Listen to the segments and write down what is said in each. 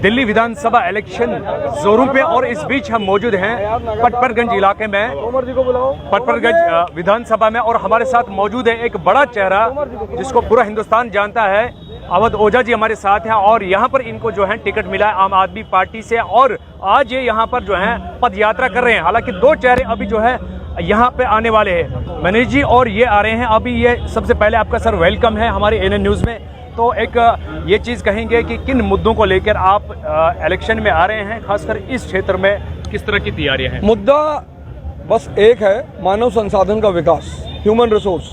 दिल्ली विधानसभा election जोरों पे और इस बीच हम मौजूद हैं पटपरगंज इलाके में, पटपरगंज विधानसभा में, और हमारे साथ मौजूद है एक बड़ा चेहरा जिसको पूरा हिंदुस्तान जानता है। अवध ओझा जी हमारे साथ हैं और यहाँ पर इनको जो है टिकट मिला है आम आदमी पार्टी से और आज ये यहाँ पर जो है पद यात्रा कर रहे हैं। हालांकि दो चेहरे अभी जो है यहाँ पे आने वाले हैं, मनीष जी और ये आ रहे हैं। अभी ये सबसे पहले आपका सर वेलकम है हमारे एएनएन न्यूज़ में। तो एक ये चीज़ कहेंगे कि किन मुद्दों को लेकर आप इलेक्शन में आ रहे हैं, खासकर इस क्षेत्र में किस तरह की तैयारियां हैं? मुद्दा बस एक है, मानव संसाधन का विकास, ह्यूमन रिसोर्स।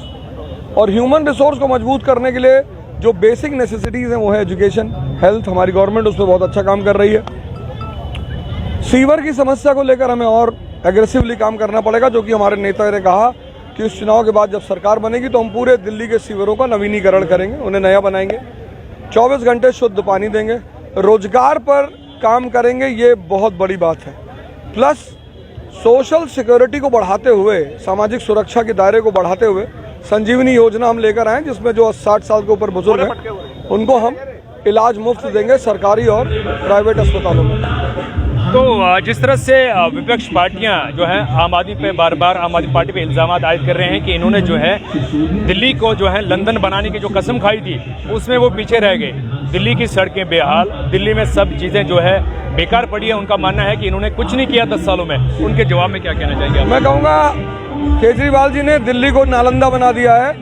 और ह्यूमन रिसोर्स को मजबूत करने के लिए जो बेसिक नेसेसिटीज़ हैं वो है एजुकेशन, हेल्थ। हमारी गवर्नमेंट उस पर बहुत अच्छा काम कर रही है। सीवर की समस्या को लेकर हमें और एग्रेसिवली काम करना पड़ेगा, जो कि हमारे नेता ने कहा कि इस चुनाव के बाद जब सरकार बनेगी तो हम पूरे दिल्ली के सीवरों का नवीनीकरण करेंगे, उन्हें नया बनाएंगे, 24 घंटे शुद्ध पानी देंगे, रोजगार पर काम करेंगे, ये बहुत बड़ी बात है। प्लस सोशल सिक्योरिटी को बढ़ाते हुए, सामाजिक सुरक्षा के दायरे को बढ़ाते हुए संजीवनी योजना हम लेकर आए, जिसमें जो 60 साल के ऊपर बुजुर्ग हैं उनको हम इलाज मुफ्त देंगे सरकारी और प्राइवेट अस्पतालों में। तो जिस तरह से विपक्ष पार्टियां जो है आम आदमी पे बार आम आदमी पार्टी पे इल्जाम आयद कर रहे हैं कि इन्होंने जो है दिल्ली को जो है लंदन बनाने की जो कसम खाई थी उसमें वो पीछे रह गए। दिल्ली की सड़कें बेहाल, दिल्ली में सब चीज़ें जो है बेकार पड़ी है। उनका मानना है कि इन्होंने कुछ नहीं किया 10 सालों में। उनके जवाब में क्या कहना चाहिए? मैं कहूँगा केजरीवाल जी ने दिल्ली को नालंदा बना दिया है,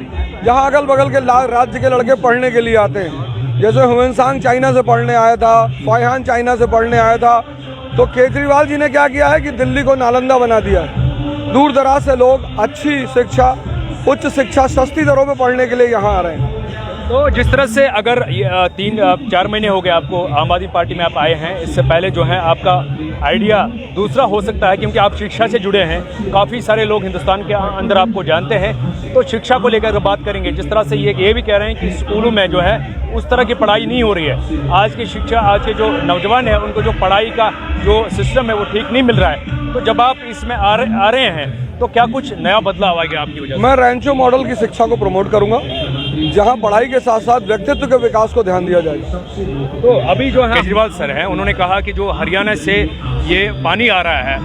जहाँ अगल बगल के राज्य के लड़के पढ़ने के लिए आते हैं। जैसे ह्यूएन चाइना से पढ़ने आया था, फाइहान चाइना से पढ़ने आया था, तो केजरीवाल जी ने क्या किया है कि दिल्ली को नालंदा बना दिया है। दूर दराज से लोग अच्छी शिक्षा, उच्च शिक्षा सस्ती दरों में पढ़ने के लिए यहाँ आ रहे हैं। तो जिस तरह से अगर 3-4 महीने हो गए आपको आम आदमी पार्टी में आप आए हैं, इससे पहले जो है आपका आइडिया दूसरा हो सकता है, क्योंकि आप शिक्षा से जुड़े हैं, काफ़ी सारे लोग हिंदुस्तान के अंदर आपको जानते हैं। तो शिक्षा को लेकर बात करेंगे, जिस तरह से ये भी कह रहे हैं कि स्कूलों में जो है उस तरह की पढ़ाई नहीं हो रही है। आज की शिक्षा, आज के जो नौजवान हैं उनको जो पढ़ाई का जो सिस्टम है वो ठीक नहीं मिल रहा है। तो जब आप इसमें आ रहे हैं तो क्या कुछ नया बदलाव आएगा आपकी वजह से? मैं रैंचो मॉडल की शिक्षा को प्रमोट करूंगा, जहां पढ़ाई के साथ साथ व्यक्तित्व के विकास को ध्यान दिया जाएगा। तो अभी जो है केजरीवाल सर हैं, उन्होंने कहा कि जो हरियाणा से ये पानी आ रहा है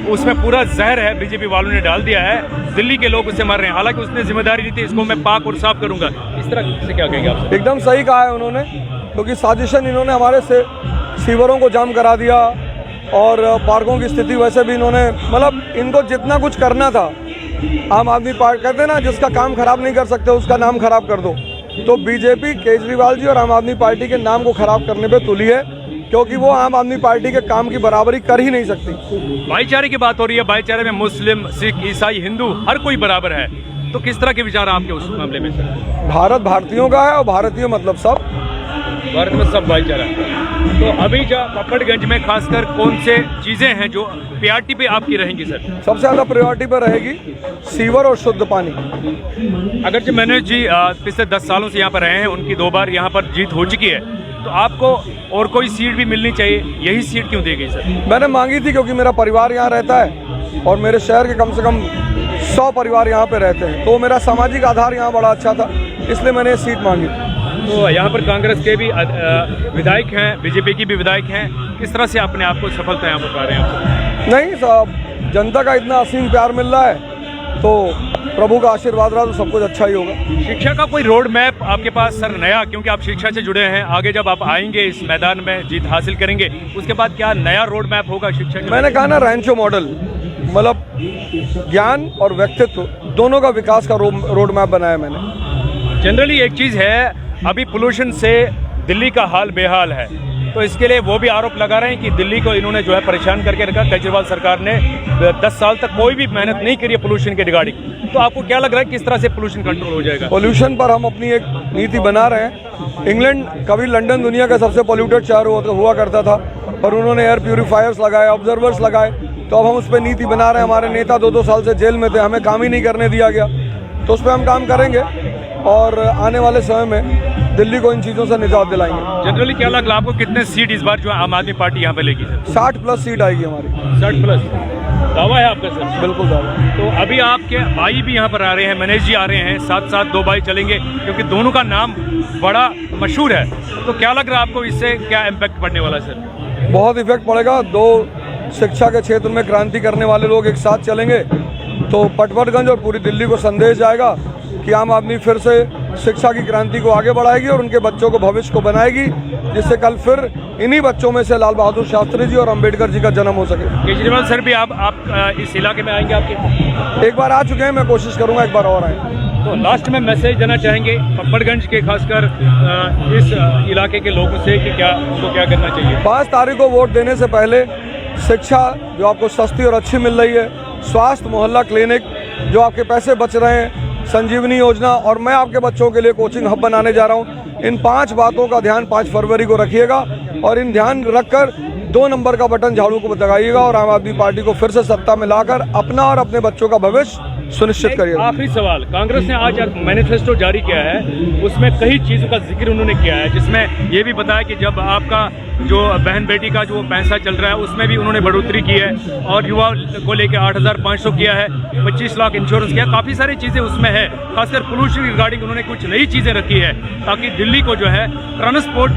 उसमें पूरा जहर है, बीजेपी वालों ने डाल दिया है, दिल्ली के लोग उससे मर रहे हैं। हालांकि उसने जिम्मेदारी ली थी, इसको मैं पाक और साफ करूंगा। इस तरह से क्या कहेंगे आप? एकदम सही कहा है उन्होंने, क्योंकि साजिशन इन्होंने हमारे से सीवरों को जाम करा दिया और पार्कों की स्थिति वैसे भी इन्होंने, मतलब इनको जितना कुछ करना था, आम आदमी पार्टी कहते हैं ना, जिसका काम खराब नहीं कर सकते उसका नाम खराब कर दो। तो बीजेपी केजरीवाल जी और आम आदमी पार्टी के नाम को खराब करने पे तुली है, क्योंकि वो आम आदमी पार्टी के काम की बराबरी कर ही नहीं सकती। भाईचारे की बात हो रही है, भाईचारे में मुस्लिम, सिख, ईसाई, हिंदू हर कोई बराबर है। तो किस तरह के विचार आपके उस मामले में? भारत भारतीयों का है और भारतीय मतलब सब, भारत में सब भाईचारा। तो अभी जो पटपरगंज में खासकर कौन से चीजें हैं जो प्रायोरिटी पे आपकी रहेंगी सर? सबसे ज्यादा प्रायोरिटी पे रहेगी सीवर और शुद्ध पानी। अगर जो मनोज जी पिछले 10 सालों से यहाँ पर रहे हैं, उनकी 2 बार यहाँ पर जीत हो चुकी है, तो आपको और कोई सीट भी मिलनी चाहिए, यही सीट क्यों दी गई सर? मैंने मांगी थी क्योंकि मेरा परिवार यहाँ रहता है और मेरे शहर के कम से कम 100 परिवार यहाँ पे रहते हैं, तो मेरा सामाजिक आधार यहाँ बड़ा अच्छा था, इसलिए मैंने ये सीट मांगी। तो यहाँ पर कांग्रेस के भी विधायक हैं, बीजेपी की भी विधायक हैं, किस तरह से अपने आप को सफलता यहाँ पर पा रहे हैं आप? नहीं साहब, जनता का इतना असीम प्यार मिल रहा है तो प्रभु का आशीर्वाद रहा तो सब कुछ अच्छा ही होगा। शिक्षा का कोई रोड मैप आपके पास सर नया, क्योंकि आप शिक्षा से जुड़े हैं, आगे जब आप आएंगे इस मैदान में जीत हासिल करेंगे, उसके बाद क्या नया रोड मैप होगा शिक्षा का? मैंने कहा ना, रैंचो मॉडल, मतलब ज्ञान और व्यक्तित्व दोनों का विकास का रोड मैप बनाया मैंने। जनरली एक चीज़ है, अभी पोल्यूशन से दिल्ली का हाल बेहाल है, तो इसके लिए वो भी आरोप लगा रहे हैं कि दिल्ली को इन्होंने जो है परेशान करके रखा। केजरीवाल सरकार ने 10 साल तक कोई भी मेहनत नहीं करी है पोल्यूशन के रिगार्डिंग। तो आपको क्या लग रहा है किस तरह से पोल्यूशन कंट्रोल हो जाएगा? पोल्यूशन पर हम अपनी एक नीति बना रहे हैं। इंग्लैंड, कभी लंदन दुनिया का सबसे पोल्यूटेड शहर हुआ करता था, पर उन्होंने एयर प्यूरीफायर्स लगाए, ऑब्जर्वर्स लगाए, तो अब हम उस पर नीति बना रहे हैं। हमारे नेता 2-2 साल से जेल में थे, हमें काम ही नहीं करने दिया गया, तो उस पर हम काम करेंगे और आने वाले समय में दिल्ली को इन चीज़ों से निजात दिलाएंगे। जनरली क्या लग रहा है आपको, कितने सीट इस बार जो आम आदमी पार्टी यहाँ पे लेगी सर? 60+ सीट आएगी हमारी। 60+। दावा है आपका सर? बिल्कुल दावा। तो अभी आपके भाई भी यहाँ पर आ रहे हैं, मनीष जी आ रहे हैं, साथ साथ 2 भाई चलेंगे, क्योंकि दोनों का नाम बड़ा मशहूर है। तो क्या लग रहा है आपको, इससे क्या इम्पैक्ट पड़ने वाला है सर? बहुत इफेक्ट पड़ेगा। 2 शिक्षा के क्षेत्र में क्रांति करने वाले लोग एक साथ चलेंगे तो पटवर्धनगंज और पूरी दिल्ली को संदेश जाएगा कि आम आदमी फिर से शिक्षा की क्रांति को आगे बढ़ाएगी और उनके बच्चों को भविष्य को बनाएगी, जिससे कल फिर इन्हीं बच्चों में से लाल बहादुर शास्त्री जी और अंबेडकर जी का जन्म हो सके। केजरीवाल सर भी आप इस इलाके में आएंगे आपके? एक बार आ चुके हैं, मैं कोशिश करूंगा एक बार और आए। तो लास्ट में मैसेज देना चाहेंगे पटवर्धनगंज के, खासकर इस इलाके के लोगों से कि उनको क्या करना चाहिए? 5 तारीख को वोट देने से पहले शिक्षा जो आपको सस्ती और अच्छी मिल रही है, स्वास्थ्य मोहल्ला क्लिनिक जो आपके पैसे बच रहे हैं, संजीवनी योजना, और मैं आपके बच्चों के लिए कोचिंग हब बनाने जा रहा हूं, इन 5 बातों का ध्यान 5 फरवरी को रखिएगा और इन ध्यान रखकर 2 नंबर का बटन झाड़ू को दबाइएगा और आम आदमी पार्टी को फिर से सत्ता में लाकर अपना और अपने बच्चों का भविष्य सुनिश्चित करिएगा। आखिरी सवाल, कांग्रेस ने आज मैनिफेस्टो जारी किया है, उसमें कई चीज़ों का जिक्र उन्होंने किया है, जिसमें ये भी बताया कि जब आपका जो बहन बेटी का जो पैसा चल रहा है उसमें भी उन्होंने बढ़ोतरी की है, और युवा को लेकर 8,500 किया है, 25 लाख इंश्योरेंस किया, काफ़ी सारी चीज़ें उसमें है। खासकर पोल्यूशन रिगार्डिंग उन्होंने कुछ नई चीज़ें रखी है, ताकि दिल्ली को जो है ट्रांसपोर्ट,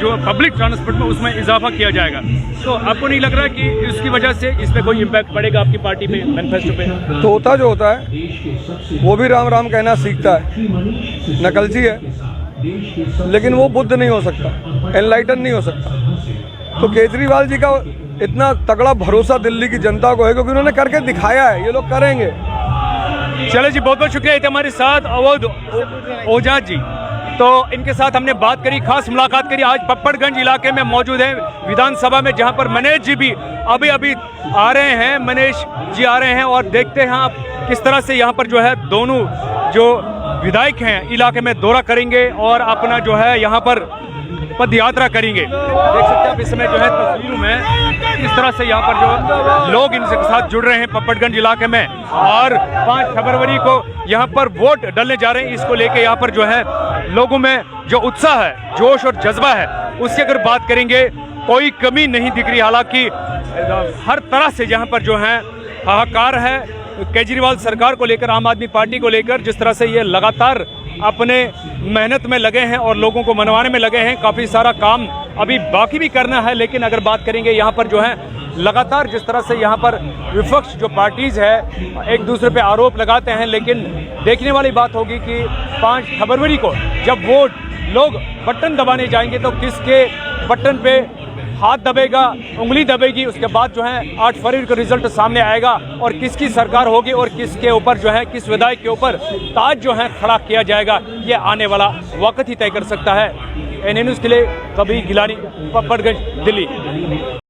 जो पब्लिक ट्रांसपोर्ट में उसमें इजाफा किया जाएगा। तो आपको नहीं लग रहा है कि इसकी वजह से इस पर कोई इम्पैक्ट पड़ेगा आपकी पार्टी पे, मैनिफेस्टो पे? तोता जो होता है वो भी राम राम कहना सीखता है, नकलची है, लेकिन वो बुद्ध नहीं हो सकता, एनलाइटन नहीं हो सकता। तो केजरीवाल जी का इतना तगड़ा भरोसा दिल्ली की जनता को है क्योंकि उन्होंने करके दिखाया है, ये लोग करेंगे। चलो जी, बहुत बहुत शुक्रिया। थे हमारे साथ अवध ओझा जी, तो इनके साथ हमने बात करी, खास मुलाकात करी। आज पटवर्धनगंज इलाके में मौजूद है विधानसभा में, जहां पर मनीष जी भी अभी आ रहे हैं, मनीष जी आ रहे हैं, और देखते हैं आप किस तरह से यहाँ पर जो है दोनों जो विधायक हैं इलाके में दौरा करेंगे और अपना जो है यहाँ पर पद यात्रा करेंगे। देख सकते हैं आप इस समय जो है तस्वीरों में किस तरह से यहाँ पर जो लोग इनके साथ जुड़ रहे हैं पटवर्धनगंज इलाके में, और 5 फरवरी को यहाँ पर वोट डालने जा रहे हैं। इसको लेके यहाँ पर जो है लोगों में जो उत्साह है, जोश और जज्बा है, उसकी अगर बात करेंगे कोई कमी नहीं दिख रही। हालांकि हर तरह से यहाँ पर जो है हाहाकार है केजरीवाल सरकार को लेकर, आम आदमी पार्टी को लेकर, जिस तरह से ये लगातार अपने मेहनत में लगे हैं और लोगों को मनवाने में लगे हैं। काफ़ी सारा काम अभी बाकी भी करना है, लेकिन अगर बात करेंगे यहाँ पर जो है लगातार जिस तरह से यहाँ पर विपक्ष जो पार्टीज़ है एक दूसरे पे आरोप लगाते हैं, लेकिन देखने वाली बात होगी कि 5 फरवरी को जब वोट लोग बटन दबाने जाएंगे तो किसके बटन पे हाथ दबेगा, उंगली दबेगी, उसके बाद जो है 8 फरवरी को रिजल्ट सामने आएगा और किसकी सरकार होगी और किसके ऊपर जो है, किस विधायक के ऊपर ताज जो है खड़ा किया जाएगा, ये आने वाला वक्त ही तय कर सकता है। एनएन न्यूज़ के लिए कबीर गिलानी, पटवर्धनगंज, दिल्ली।